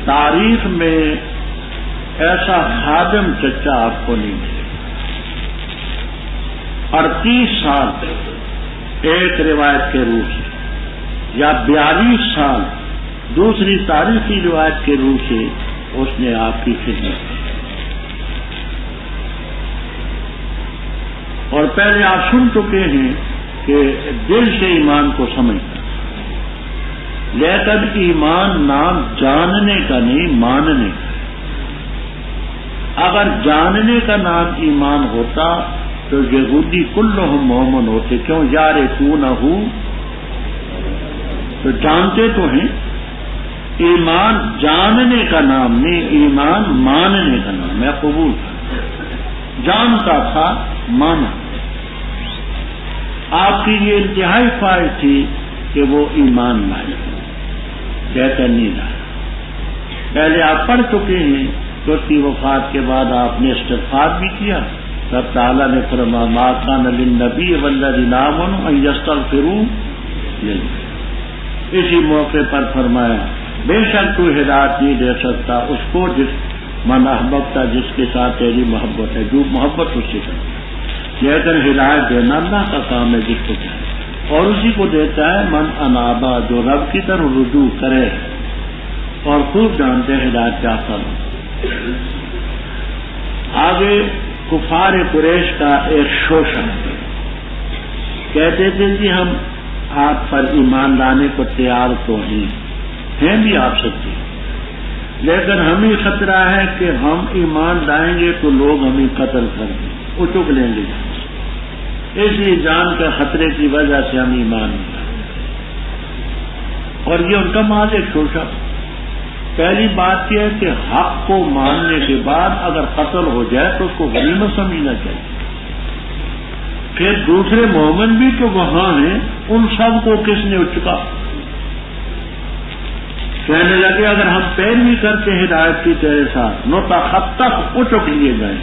تاریخ میں ایسا خادم چچا آپ کو نہیں ملے. 38 سال ایک روایت کے روح سے یا 42 سال دوسری تاریخی روایت کے روح سے اس نے آپ کی خدمت کی. اور پہلے آپ سن چکے ہیں کہ دل سے ایمان کو سمجھتا، لیکن ایمان نام جاننے کا نہیں ماننے کا. اگر جاننے کا نام ایمان ہوتا تو یہودی کلہم مومن ہوتے. کیوں؟ یعرفونہ، تو جانتے تو ہیں. ایمان جاننے کا نام نہیں، ایمان ماننے کا نام. میں قبول تھا، جانتا تھا، مانا. آپ کی یہ انتہائی خواہش تھی کہ وہ ایمان لائے، کہتے نہیں لایا. پہلے آپ پڑھ چکے ہیں کہ اس کی وفات کے بعد آپ نے استغفار بھی کیا. رب تعالیٰ نے فرمایا ما کان للنبی والذین آمنوا ان یستغفروا للمؤمنین. اسی موقع پر فرمایا بے شک تو ہدایت نہیں دے سکتا اس کو جس من احببتا، جس کے ساتھ تیری محبت ہے، جو محبت اس سے کرتا ہے. لیکن ہدایت دینا اللہ کا کام ہے جس کو چاہے، اور اسی کو دیتا ہے من انابا، جو رب کی طرف رجوع کرے. اور خوب جانتے ہیں ہدایت کیا کرنا. آگے کفار قریش کا ایک شوشہ کہتے تھے کہ ہم آپ پر ایمان لانے کو تیار تو ہیں بھی آپ سچے، لیکن ہمیں خطرہ ہے کہ ہم ایمان لائیں گے تو لوگ ہمیں قتل کر دیں، اچک لیں گے. اس لیے جان کے خطرے کی وجہ سے ہم ایمان نہیں لائیں. اور یہ ان کا محض ایک شوشہ. پہلی بات یہ ہے کہ حق کو ماننے کے بعد اگر قتل ہو جائے تو اس کو غنیمت سمجھنا چاہیے. پھر دوسرے مومن بھی تو وہاں ہیں، ان سب کو کس نے اچکا؟ کہنے لگے اگر ہم پیروی کرتے ہدایت کی تیرے ساتھ نتخطف، اچک لیے جائیں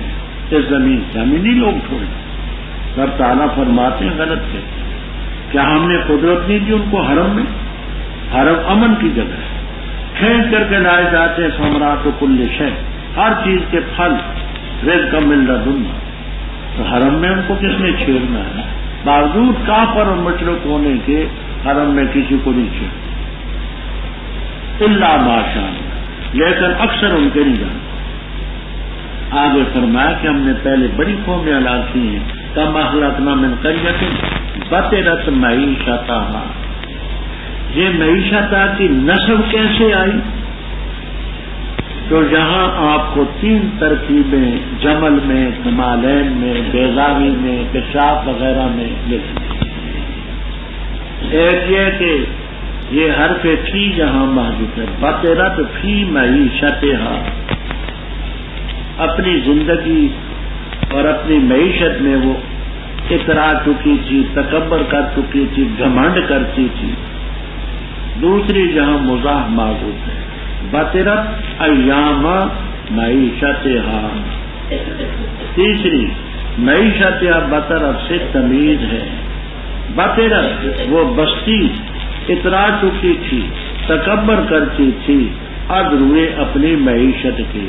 اس زمین سے، ہمیں نہیں لوگ چھوڑیں. رب تعالیٰ فرماتے ہیں غلط ہے. کیا ہم نے قدرت نہیں دی ان کو حرم میں؟ حرم امن کی جگہ ہے، کھینچ کر کے لائے جاتے ہیں ثمرات کل شے، ہر چیز کے پھل، رزق من لدنا. تو حرم میں ان کو کس نے چھیڑنا ہے؟ باوجود کافر اور مشرک ہونے کے حرم میں کسی کو نہیں چھیڑ الا ماشاء اللہ، لیکن اکثر ان کے نہیں جانتے. آگے فرمایا کہ ہم نے پہلے بڑی قومیں ہلاک کی ہیں. کما اہلکنا من قریۃ بطرت معیشتہا، یہ معیشت کی نسب کیسے آئی؟ تو یہاں آپ کو 3 ترکیبیں جمل میں، کمالین میں، بیضاوی میں، کشاف وغیرہ میں ملتی. ایک یہ کہ یہ حرف فی یہاں محذوف ہے. بطرت فی معیشتہا، اپنی زندگی اور اپنی معیشت میں وہ اترا چکی تھی، تکبر کر چکی تھی، گھمنڈ کرتی تھی. دوسری جہاں مزاح معذوف ہے، بطرت ایام معیشتہا. تیسری معیشتہا بطرت سے تمیز ہے. بطرت وہ بستی اترا چکی تھی، تکبر کرتی تھی، اب روئے اپنی معیشت کے.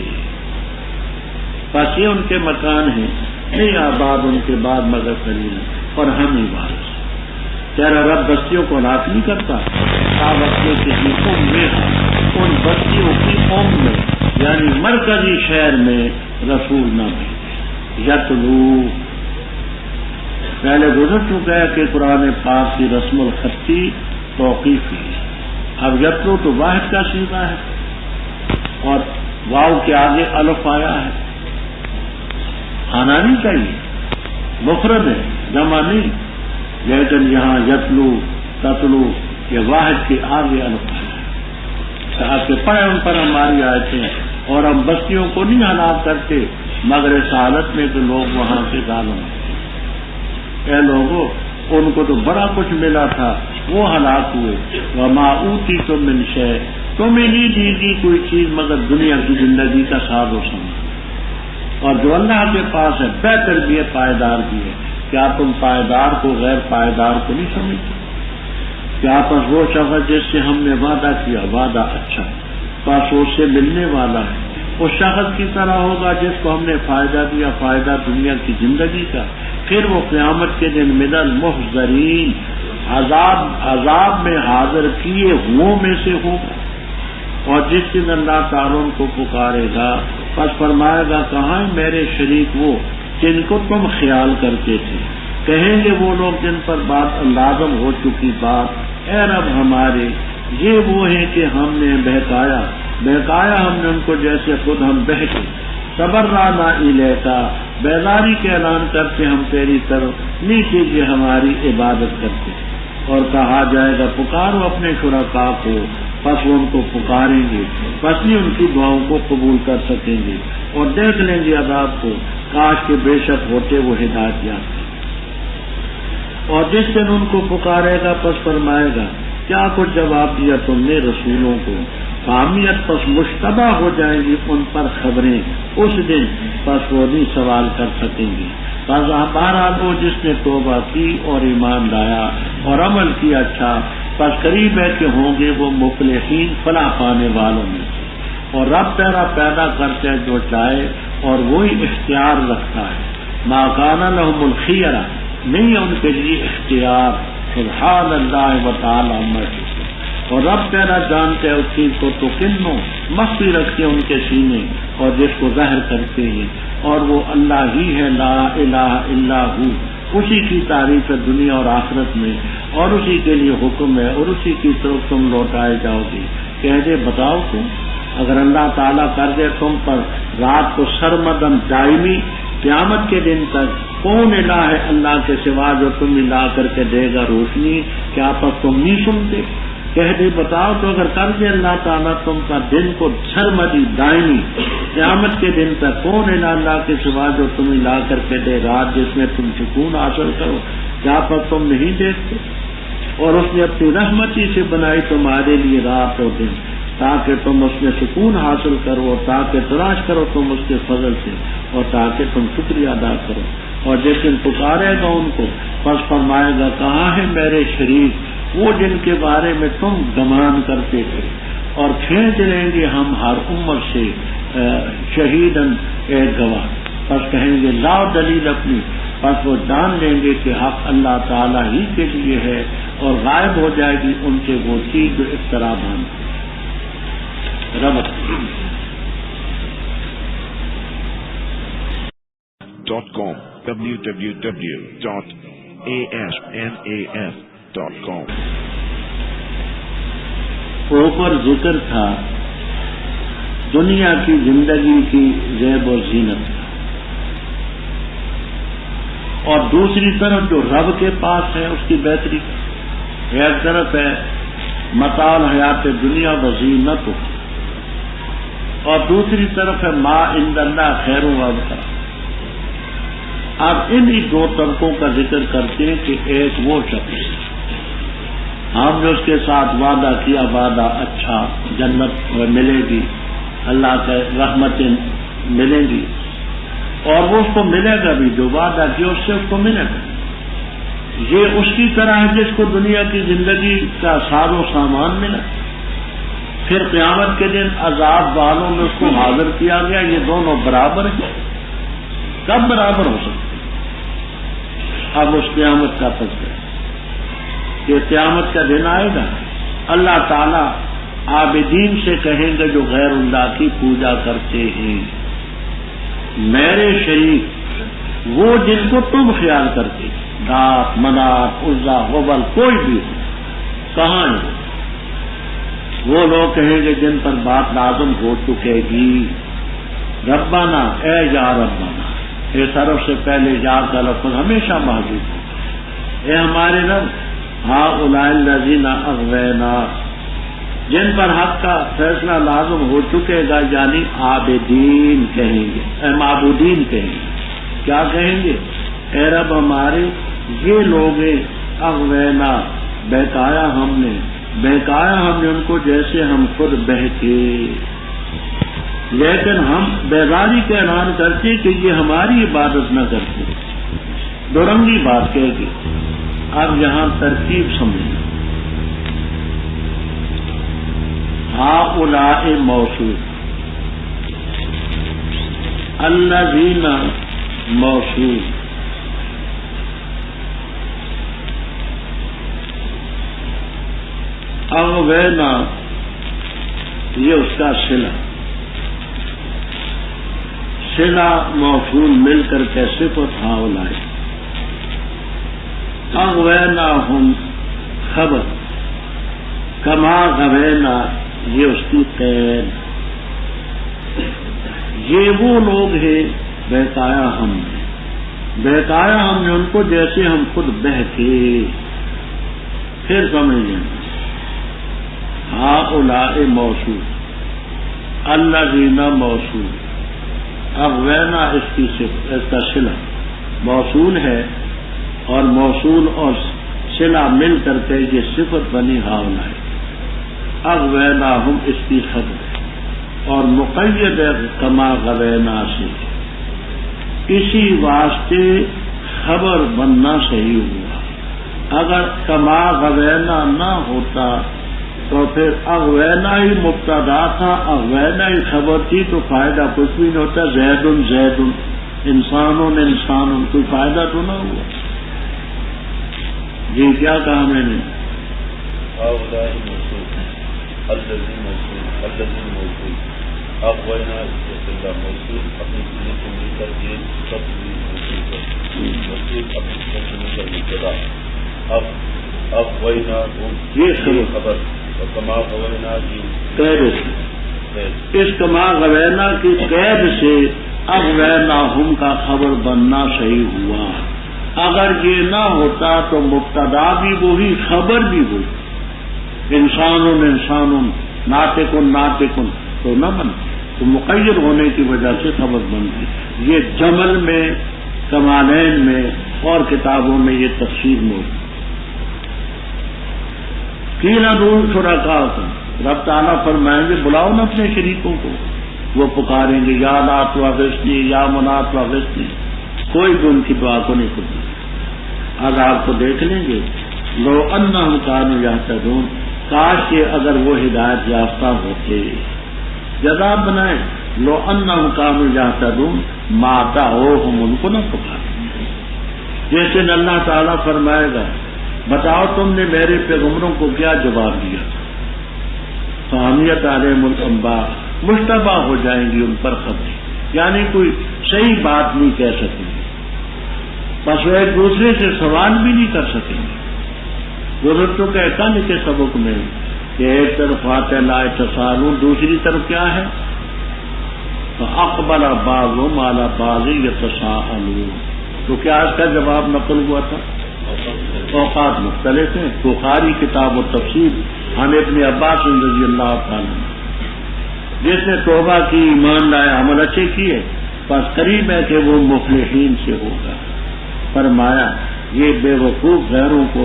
بس یہ ان کے مکان ہیں، نہیں آباد ان کے بعد مگر قلیل، اور ہم ہی وارث. تیرا رب بستیوں کو ہلاک نہیں کرتا. آپ اپنے کسی قوم میں ان بستیوں کی قوم میں یعنی مرکزی شہر میں رسول نہ بھیجے. یتلو پہلے گزر چکا ہے کہ قرآن پاک کی رسم الخطی توقیفی ہے. اب یتلو تو واحد کا صیغہ ہے اور واو کے آگے الف آیا ہے. آنا نہیں چاہیے، مفرد ہے، جمع نہیں. لیکن یہاں یتلو تتلو یہ واحد کے آگے الف آیا ہے. آپ کے پڑھے ان پر ہماری آیتیں، اور ہم بستیوں کو نہیں ہلاک کرتے مگر اس حالت میں کہ لوگ وہاں سے ظالم ہیں. اے لوگوں، ان کو تو بڑا کچھ ملا تھا، وہ ہلاک ہوئے. وما اوتیتم من شیء، تمہیں نہیں دی گئی کوئی چیز مگر دنیا کی زندگی کا ساز و سامان. اور جو اللہ کے پاس ہے بہتر بھی ہے، پائیدار بھی ہے. کیا تم پائیدار کو غیر پائیدار کو نہیں سمجھتے؟ کیا پس وہ شخص جس سے ہم نے وعدہ کیا وعدہ اچھا، پس اس سے ملنے والا ہے، اس شخص کی طرح ہوگا جس کو ہم نے فائدہ دیا، فائدہ دنیا کی زندگی کا، پھر وہ قیامت کے دن من المحضرین عذاب میں حاضر کیے ہوئوں میں سے ہوگا۔ اور جس دن اللہ تعالیٰ ان کو پکارے گا پس فرمائے گا کہاں ہے میرے شریک وہ جن کو تم خیال کرتے تھے؟ کہیں گے وہ لوگ جن پر بات لازم ہو چکی بات، اے رب ہمارے یہ وہ ہیں کہ ہم نے بہکایا ہم نے ان کو جیسے خود ہم بہکے، تبرأنا الیکا بیداری کے اعلان کرتے ہم تیری طرف، نیچے یہ ہماری عبادت کرتے۔ اور کہا جائے گا پکارو اپنے شرکاء کو، پس وہ ان کو پکاریں گے، پس نہیں ان کی دعاؤں کو قبول کر سکیں گے اور دیکھ لیں گے عذاب کو، کاش کے بے شک ہوتے وہ ہدایت یافتہ۔ اور جس دن ان کو پکارے گا پس فرمائے گا کیا کچھ جواب دیا تم نے رسولوں کو؟ فاہمیت پس مشتبہ ہو جائیں گی ان پر خبریں اس دن، پس وہ نہیں سوال کر سکیں گے۔ بس بہرحال وہ جس نے توبہ کی اور ایمان لایا اور عمل کیا اچھا، پس قریب ہے کہ ہوں گے وہ مفلحین فلاح پانے والوں میں۔ اور رب تیرا پیدا کرتا ہے جو چاہے اور وہی اختیار رکھتا ہے، ما کان لہم الخیرہ نہیں ہے ان کے لیے اختیار، سبحان اللہ و تعالی عما یشرکون۔ اور رب تیرا جانتے ہیں اس چیز کو تو کنوں مخفی رکھتے ان کے سینے اور جس کو ظاہر کرتے ہیں، اور وہ اللہ ہی ہے لا الہ الا ہو، اسی کی تعریف ہے دنیا اور آخرت میں، اور اسی کے لیے حکم ہے اور اسی کی طرف تم لوٹائے جاؤ گے۔ کہہ دے بتاؤ تم اگر اللہ تعالیٰ کر دے تم پر رات کو سرمدن دائمی قیامت کے دن تک، کون الہ ہے اللہ کے سوا جو تم لا کر کے دے گا روشنی؟ کیا پر تم نہیں سنتے؟ کہہ دے بتاؤ تو اگر کر دے اللہ تعالیٰ تم کا دن کو سرمدی دائمی قیامت کے دن تک، کون الہ اللہ کے سوا جو تمہیں لا کر کے دے رات جس میں تم سکون حاصل کرو؟ کیا پر تم نہیں دیکھتے؟ اور اس نے اپنی رحمتی سے بنائی تمہارے لیے رات اور دن تاکہ تم اس میں سکون حاصل کرو، تاکہ تلاش کرو تم اس کے فضل سے، اور تاکہ تم شکریہ ادا کرو۔ اور جس دن پکارے گا ان کو پس فرمائے گا کہاں ہے میرے شریک وہ جن کے بارے میں تم گمان کرتے تھے؟ اور کھینچ لیں گے ہم ہر امت سے شہیدن ایک گواہ، پس کہیں گے لاؤ دلیل اپنی، پس وہ جان لیں گے کہ حق اللہ تعالیٰ ہی کے لیے ہے، اور غائب ہو جائے گی ان سے وہ چیز جو افترا باندھتی ربط .com www.asnaf.com اوپر ذکر تھا دنیا کی زندگی کی زیب و زینت، اور دوسری طرف جو رب کے پاس ہے اس کی بہتری۔ ایک طرف ہے متاع الحیات دنیا و زینت، اور دوسری طرف ہے ما عند اللہ خیر و ابقیٰ۔ اب انہی دو طبقوں کا ذکر کرتے ہیں کہ ایک وہ شخص ہم نے اس کے ساتھ وعدہ کیا، وعدہ اچھا، جنت ملے گی، اللہ کے رحمتیں ملیں گی، اور وہ اس کو ملے گا بھی، جو وعدہ کیا اس سے اس کو ملے گا۔ یہ اس کی طرح ہے جس کو دنیا کی زندگی کا ساز و سامان ملا، پھر قیامت کے دن عذاب والوں میں اس کو حاضر کیا گیا۔ یہ دونوں برابر ہیں؟ کب برابر ہو سکتے؟ اب اس قیامت کا تذکرہ کہ قیامت کا دن آئے گا، اللہ تعالیٰ عابدین سے کہیں گے جو غیر اللہ کی پوجا کرتے ہیں، میرے شریک وہ جن کو تم خیال کرتے، لات منات عزا ہبل کوئی بھی ہو، کہاں ہے؟ وہ لوگ کہیں گے جن پر بات لازم ہو چکے گی، ربنا اے یا ربنا، اے طرف سے پہلے یا کا لفظ ہمیشہ موجود ہے، اے ہمارے رب، ہؤلاء الذین اغوینا، جن پر حق کا فیصلہ لازم ہو چکے گا، یعنی عابدین کہیں گے، اے معبودین کہیں گے، کیا کہیں گے؟ اے رب ہمارے یہ لوگ اغوینا، بہکایا ہم نے ان کو جیسے ہم خود بہتے، لیکن ہم بیداری کا اعلان کرتے کہ یہ ہماری عبادت نہ کرتے، دورنگی بات کہہ گی۔ اب یہاں ترکیب سمجھنا، ہؤلاء موصول، الذین موصول، اغوینا یہ اس کا صلہ موصول مل کر کے صفت ہؤلاء، اغویناہم خبر، کما غوینا یہ اس کی قید، یہ وہ لوگ ہیں بہکایا ہم نے ان کو جیسے ہم خود بہکے۔ پھر سمجھ لیں، ہؤلاء موصول، الذین موصول، اغوینا اس کا صلہ موصول ہے، اور موصول اور صلہ مل کر کے یہ صفت بنی ہؤلاء، اغویناہم اس کی خبر، اور مقید کما غوینا سے، اسی واسطے خبر بننا صحیح ہوا۔ اگر کما غوینا نہ ہوتا تو پھر اغوینا ہی مبتدا تھا، اغوینا ہی خبر تھی، تو فائدہ کچھ بھی نہیں ہوتا۔ زید زید، انسان، کوئی فائدہ تو نہ ہوا۔ جی کیا کہا میں نے؟ یہ خبر اس کما غوینا کی قید سے اغویناہم کا خبر بننا صحیح ہوا۔ اگر یہ نہ ہوتا تو مبتدا بھی وہی، خبر بھی وہی، انسان ناطقن تو نہ بن، تو مقید ہونے کی وجہ سے خبر بن گئی۔ یہ جمل میں، کمالین میں اور کتابوں میں یہ تفسیر موجود۔ کینا دور شرکاءکم، رب تعالیٰ فرمائیں گے بلاؤ نا اپنے شریکوں کو، وہ پکاریں گے یا لات واغثنی یا منات واغثنی، کوئی بھی ان کی دعا کو نہیں سنتا۔ عذاب کو دیکھ لیں گے، لو انہم کانوا یہتدون، کاش کہ اگر وہ ہدایت یافتہ ہوتے، جزا بنائیں، لو انہم کانوا یہتدون ما دعوہم، ان کو نہ پکاریں۔ جیسے اللہ تعالیٰ فرمائے گا بتاؤ تم نے میرے پیغمبروں کو کیا جواب دیا تھا، فحمیت علیہم الانباء، مشتبہ ہو جائیں گی ان پر خبریں، یعنی کوئی صحیح بات نہیں کہہ سکیں گے، بس وہ ایک دوسرے سے سوال بھی نہیں کر سکیں گے۔ ضرورت تو کہتا نہیں کہ سبق میں کہ ایک طرف آتے لا اتصالون، دوسری طرف کیا ہے فاقبل بعضهم على بعض يتساءلون، تو کیا اس کا جواب نقل ہوا تھا؟ اوقات مختلف ہیں۔ بخاری کتاب و تفسیر عن ابن عباس رضی اللہ تعالیٰ، جس نے توبہ کی، ایمان لایا، عمل اچھے کیے، بس قریب ہے کہ وہ مفلحین سے ہوگا۔ فرمایا یہ بے وقوف غیروں کو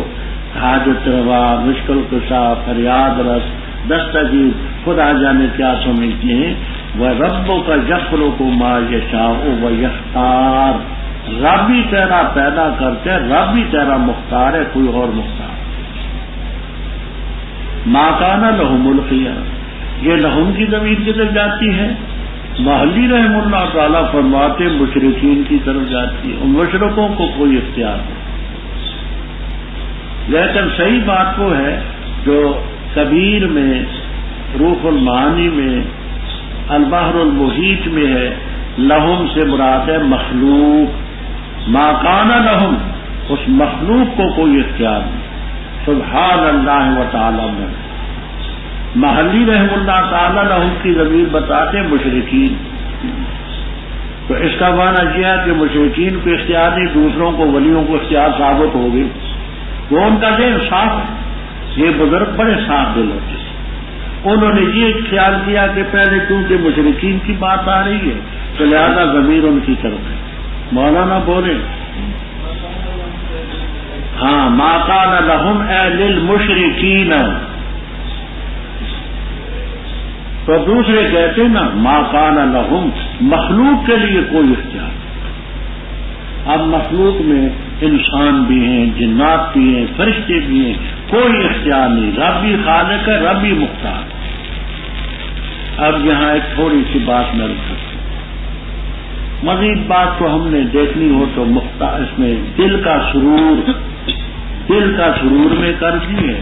حاجت روا، مشکل کشا، فریاد رس، دستگیر، خدا جانے کیا سمجھتے ہیں۔ وَرَبُّكَ يَخْلُقُ مَا يَشَاءُ وَيَخْتَارُ، رب ہی تیرا پیدا کرتے، رب ہی تیرا مختار ہے، کوئی اور مختار۔ مَا كَانَ لَهُمُ الْخِيَارُ، یہ لہم کی ضمیر کدھر جاتی ہے؟ محلی رحم اللہ تعالیٰ فرماتے مشرکین کی طرف جاتی ہے، ان مشرکوں کو کوئی اختیار نہیں۔ لیکن صحیح بات وہ ہے جو کبیر میں، روح المعانی میں، البحر المحیط میں ہے، لہم سے مراد ہے مخلوق، ما کان لہم، اس مخلوق کو کوئی اختیار نہیں۔ سبحان اللہ و تعالی میں محلی رحم اللہ تعالیٰ لہم کی ضمیر بتاتے مشرکین، تو اس کا معنی یہ ہے کہ مشرکین کو اختیار نہیں، دوسروں کو، ولیوں کو اختیار ثابت ہو گئی۔ وہ ان کا دل صاف ہے، یہ بزرگ بڑے صاف دل ہوتے ہیں، انہوں نے یہ خیال کیا کہ پہلے کیونکہ مشرکین کی بات آ رہی ہے تو لہذا ضمیر ان کی طرف ہے۔ مولانا بولے ہاں، ما کان لہم اے للمشرکین، تو دوسرے کہتے نا ما کان لہم، مخلوق کے لیے کوئی اختیار۔ اب مخلوق میں انسان بھی ہیں، جنات بھی ہیں، فرشتے بھی ہیں، کوئی اختیار نہیں، رب بھی خالق ہے، رب بھی مختار۔ اب یہاں ایک تھوڑی سی بات میں رکھتا ہوں، مزید بات تو ہم نے دیکھنی ہو تو اس میں دل کا سرور میں کر دی ہے،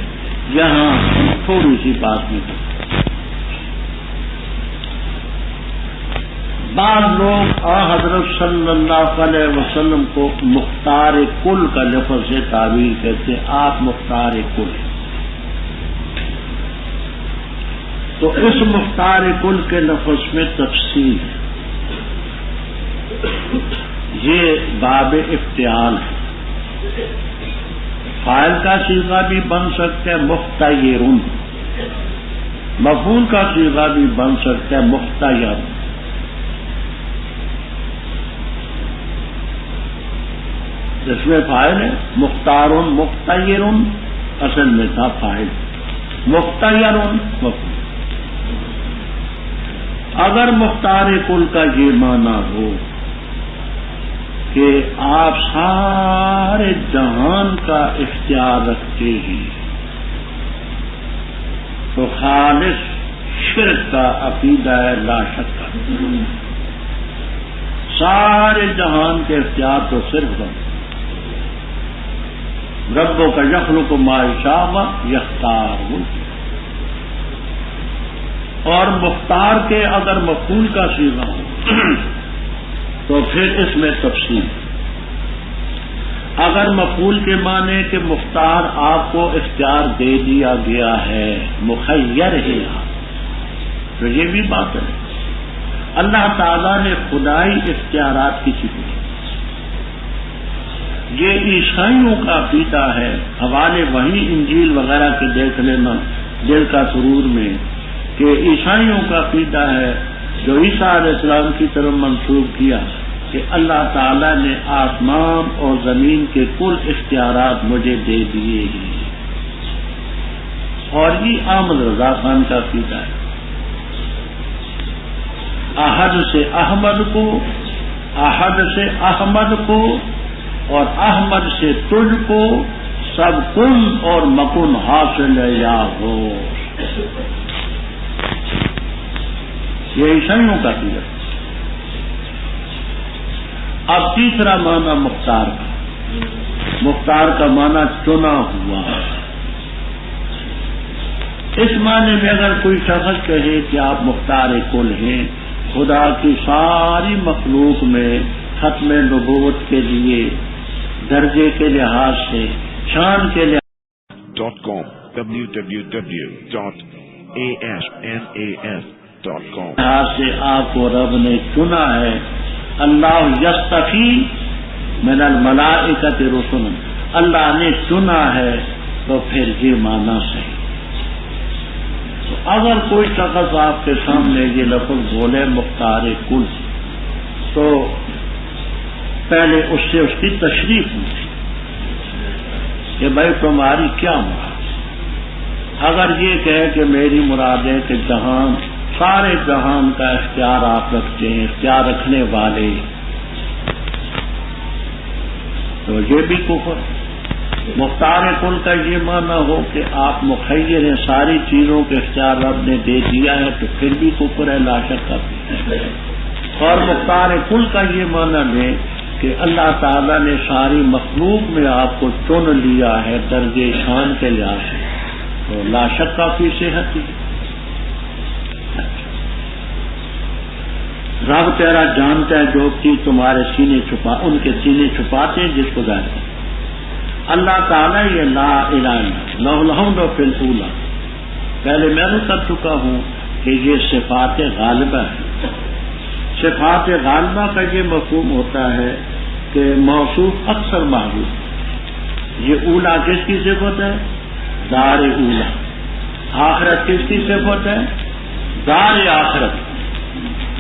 یہاں تھوڑی سی بات میں کرتے ہیں۔ بعض لوگ حضرت صلی اللہ علیہ وسلم کو مختار کل کا لفظ سے تعبیر کرتے ہیں، آپ مختار کل ہیں۔ تو اس مختار کل کے لفظ میں تفصیل ہے، یہ باب افتعال ہے، فاعل کا صیغہ بھی بن سکتا ہے مختیرن، مفعول کا صیغہ بھی بن سکتا ہے مختیر۔ اس میں فاعل ہے مختارن مختیرن، اصل میں تھا فاعل مختیرن مفعول۔ اگر مختار کل کا یہ معنی ہو کہ آپ سارے جہان کا اختیار رکھتے ہیں، تو خالص شرک کا عقیدہ ہے لا شک کا، سارے جہان کے اختیار تو صرف ربوں کا یخلق ما یشاء یختار، اور مختار کے اگر مفعول کا صیغہ ہو تو پھر اس میں تفصیل، اگر مفعول کے معنی کہ مختار آپ کو اختیار دے دیا گیا ہے، مخیر ہے آپ، تو یہ بھی بات ہے اللہ تعالیٰ نے خدائی اختیارات کسی کو، یہ عیسائیوں کا عقیدہ ہے، حوالے وہی انجیل وغیرہ کے دیکھ لینا دل کا سرور میں، کہ عیسائیوں کا عقیدہ ہے جو عیسیٰ علیہ السلام کی طرف منسوب کیا کہ اللہ تعالیٰ نے آسمان اور زمین کے کل اختیارات مجھے دے دیے ہیں، اور یہ احمد رضا خان کا عقیدہ ہے، احد سے احمد کو، احد سے احمد کو، اور احمد سے تجھ کو سب کن اور مکن حاصل یا ہو، یہ عیسائیوں کا عقیدہ۔ اب تیسرا معنی مختار کا، مختار کا معنی چنا ہوا۔ اس معنی میں اگر کوئی شخص کہے کہ آپ مختار کل ہیں، خدا کی ساری مخلوق میں ختم نبوت کے لیے درجے کے لحاظ سے، شان کے لحاظ .com www.asnas.com لحاظ سے آپ کو رب نے چنا ہے۔ اللہ یستفی من الملائکۃ رسلا، اللہ نے چنا ہے، تو پھر یہ معنی صحیح۔ تو اگر کوئی شخص آپ کے سامنے یہ لفظ بولے مختار کل، تو پہلے اس سے اس کی تشریح پوچھی کہ بھائی تمہاری کیا مراد؟ اگر یہ کہے کہ میری مراد ہے کہ جہان، سارے جہان کا اختیار آپ رکھتے ہیں، اختیار رکھنے والے، تو یہ بھی کفر۔ مختار کل کا یہ معنی ہو کہ آپ مخیر ہیں، ساری چیزوں کے اختیار رب نے دے دیا ہے، تو پھر بھی کفر ہے لا شک کا۔ اور مختار کل کا یہ معنی لیں کہ اللہ تعالیٰ نے ساری مخلوق میں آپ کو چن لیا ہے درجے شان کے لحاظ سے، تو لا شک کا فی صحت ہی۔ رب تیرا جانتا ہے جو چیز تمہارے سینے چھپا، ان کے سینے چھپاتے ہیں جس کو ظاہر ہے۔ اللہ تعالیٰ یہ لا الہ الا لہ الحمد فی الاولی، پہلے میں نے کر چکا ہوں کہ یہ صفات غالبہ ہے۔ صفات غالبہ کا یہ مفہوم ہوتا ہے کہ موصوف اکثر محبوب۔ یہ اولا کس کی صفت ہے؟ دار اولا۔ آخرت کس کی صفت ہے؟ دار آخرت۔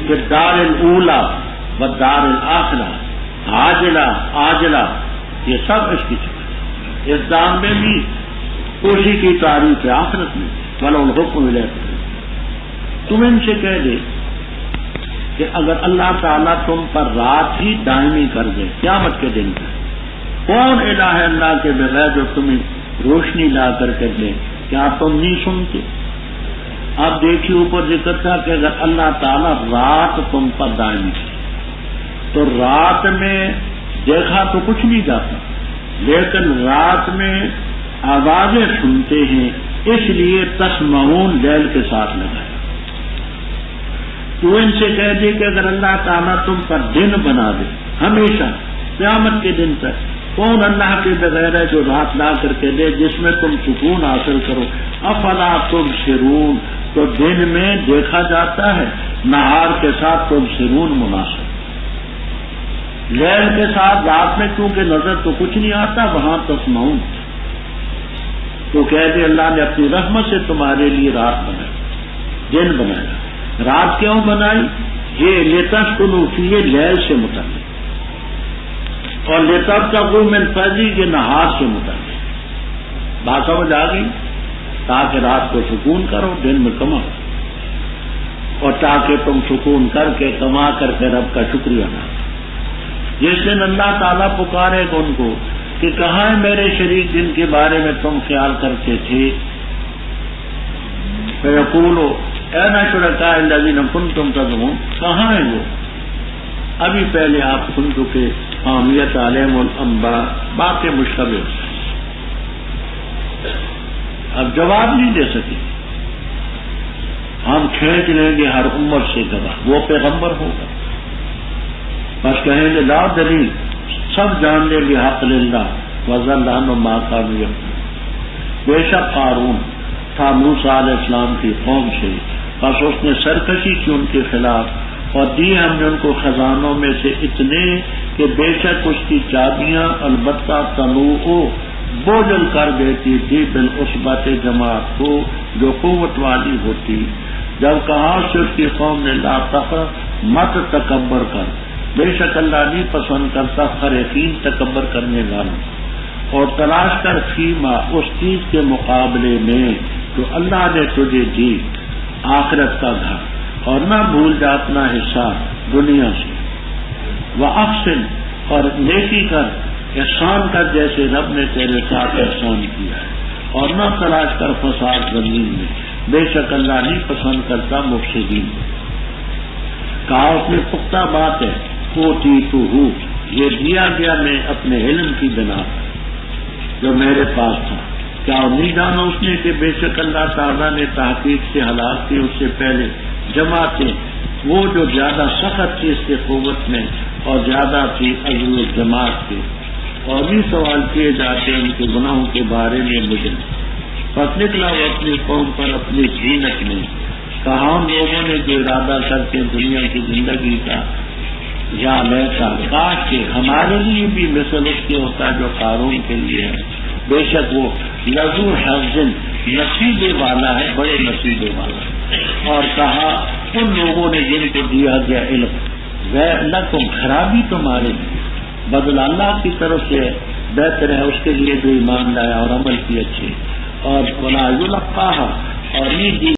کہ دار الاولا و دار الاخرہ، عاجلہ آجلہ، یہ سب اس کی صفت۔ اس دام میں بھی اسی کی تعریف ہے، آخرت میں وَلَوْ الْحُكْمُ إِلَيْكُمْ۔ تم ان سے کہہ دے کہ اگر اللہ تعالیٰ تم پر رات ہی دائمی کر دے قیامت کے دن پر، کون الہ ہے اللہ کے بغیر جو تمہیں روشنی لا کر کے دے؟ کیا تم نہیں سنتے؟ اب دیکھیے اوپر ذکر تھا کہ اگر اللہ تعالیٰ رات تم پر دائمی کی تو رات میں دیکھا تو کچھ نہیں جاتا، لیکن رات میں آوازیں سنتے ہیں، اس لیے تسمعون لیل کے ساتھ لگایا۔ تو ان سے کہہ دے کہ اگر اللہ تعالیٰ تم پر دن بنا دے ہمیشہ قیامت کے دن تک، کون اللہ کے بغیر ہے جو رات لا کر کے دے جس میں تم سکون حاصل کرو؟ افلا تبصرون، تو دن میں دیکھا جاتا ہے، نہار کے ساتھ تبصرون مناسب، لیل کے ساتھ رات میں کیونکہ نظر تو کچھ نہیں آتا، وہاں تسمعون۔ تو کہہ دے اللہ نے اپنی رحمت سے تمہارے لیے رات بنائی، دن بنایا۔ رات کیوں بنائی؟ یہ لتسکنوا فیہ، لیل سے متعلق، اور لتبتغوا من فضلہ، یہ نہار سے متعلق۔ بات سمجھ آ گئی؟ تاکہ رات کو سکون کرو، دن میں کماؤ، اور تاکہ تم سکون کر کے کما کر کے رب کا شکریہ ادا کرو۔ جس دن اللہ تعالیٰ پکارے گا ان کو کہ کہاں ہے میرے شریک جن کے بارے میں تم خیال کرتے تھے، فیقولوا این شرکاء الذین کنتم تزعمون، کہاں ہیں وہ؟ ابھی پہلے آپ سن چکے، حامیت علیہم الانباء، باقی مشتبہ، اب جواب نہیں دے سکے۔ ہم کھینچ لیں گے ہر امت سے گواہ، وہ پیغمبر ہوگا، بس کہیں گے لا دلیل، سب جان لیں گے حق للہ وضل عنہم ما کانوا یفترون۔ بے شک قارون تھا موسیٰ علیہ السلام کی قوم سے، بس اس نے سرکشی کی ان کے خلاف، اور دی ہم نے ان کو خزانوں میں سے اتنے کہ بے شک اس کی چابیاں البتہ تنوع بوجھل کر دیتی تھی بالعصبۃ جماعت کو جو قوت والی ہوتی۔ جب کہا سے اس کی قوم نے لا تفرح، مت تکبر کر، بے شک اللہ نہیں پسند کرتا فرحین تکبر کرنے والوں، اور تلاش کر فیما، اس چیز کے مقابلے میں جو اللہ نے تجھے دی، آخرت کا گھر، اور نہ بھول جا اپنا حصہ دنیا سے، وَأَحْسِنْ، اور نیکی کر، احسان کر جیسے رب نے تیرے ساتھ احسان کیا ہے، اور نہ تلاش کر فساد زمین میں، بے شک اللہ نہیں پسند کرتا مفسدین۔ کہا اس میں پختہ بات ہے، اوتیتہ، یہ دیا گیا میں اپنے علم کی بنا پر جو میرے پاس تھا۔ کیا نہیں جانا اس نے کہ بے شک اللہ تعالیٰ نے تحقیق سے ہلاک کی اس سے پہلے جماعتیں، وہ جو زیادہ سخت تھی اس کے قوت میں اور زیادہ تھی عزو جماعت کے، اور بھی سوال کیے جاتے ان کے گناہوں کے بارے میں مجھے، پس نکلا وہ اپنی قوم پر اپنی زینت میں۔ کہا ہم لوگوں نے جو ارادہ کرتے دنیا کی زندگی کا، یا لیتا، کاش کے ہمارے لیے بھی مثل اس کے ہوتا جو قارون کے لیے ہے، بے شک وہ لذو حظ، نصیبے والا ہے، بڑے نصیبے والا۔ اور کہا ان لوگوں نے جن کو دیا گیا علم، وہ لکم، خرابی تمہارے لیے، بدلہ اللہ کی طرف سے بہتر ہے اس کے لیے جو ایمان لایا اور عمل کی اچھے، اور ولا یلقاها، اور نہیں دی